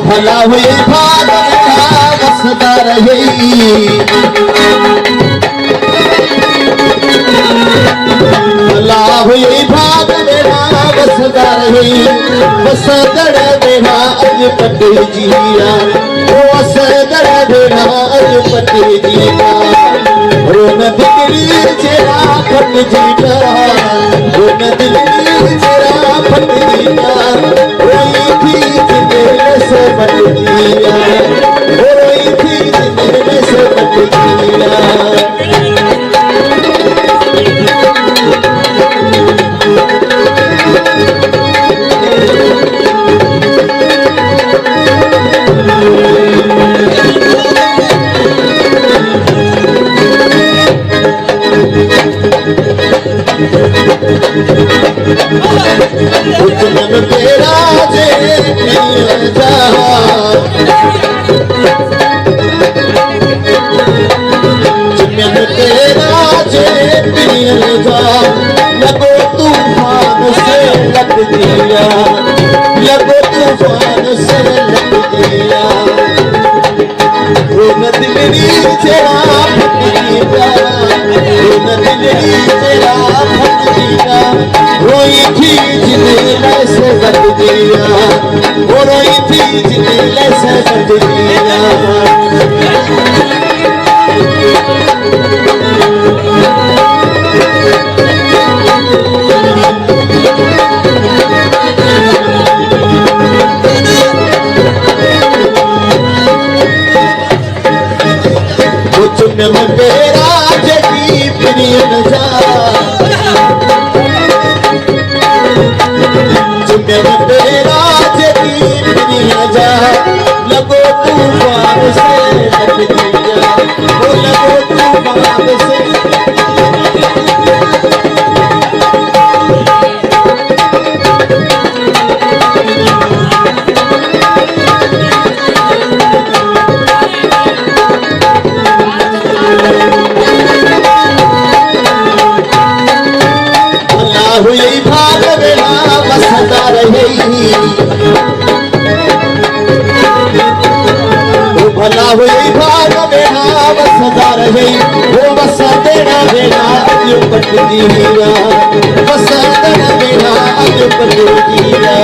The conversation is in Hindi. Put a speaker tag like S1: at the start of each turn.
S1: भला हुई भाग मेरा बसता रहे, भला हुई भाग मेरा बसता रहे, बसदड़ मेरा अज पटे जिया, बसदड़ मेरा अज पटे जिया, रोन दिली चेरा फट जीता, रोन दिली चेरा फट जीता, रोई थी जिंदगी से बट जिया, रोई थी जिंदगी से बट जिया। मन तेरा जे मिल जा, मन तेरा जे मिल जा, लगो तूफान से लग दिया, लगो तूफान से लग दिया, रोन दिली तेरा फट गया, रोन दिली तेरा फट गया, रोई थी जिंदगी से बट गया, वो रोई थी जिंदगी से बट गया। चुन तेरा जगी प्रियन जा, चुन तेरा जगी प्रियन जा, लगो तूफान से लग दिया, वो लगो तूफान से हुई भाग मेरा बसता रहे, वो भला हुई भाग मेरा बसता रहे, वो बसा तेरा मेरा अज पट दिया, बसा तेरा मेरा अज पट दिया।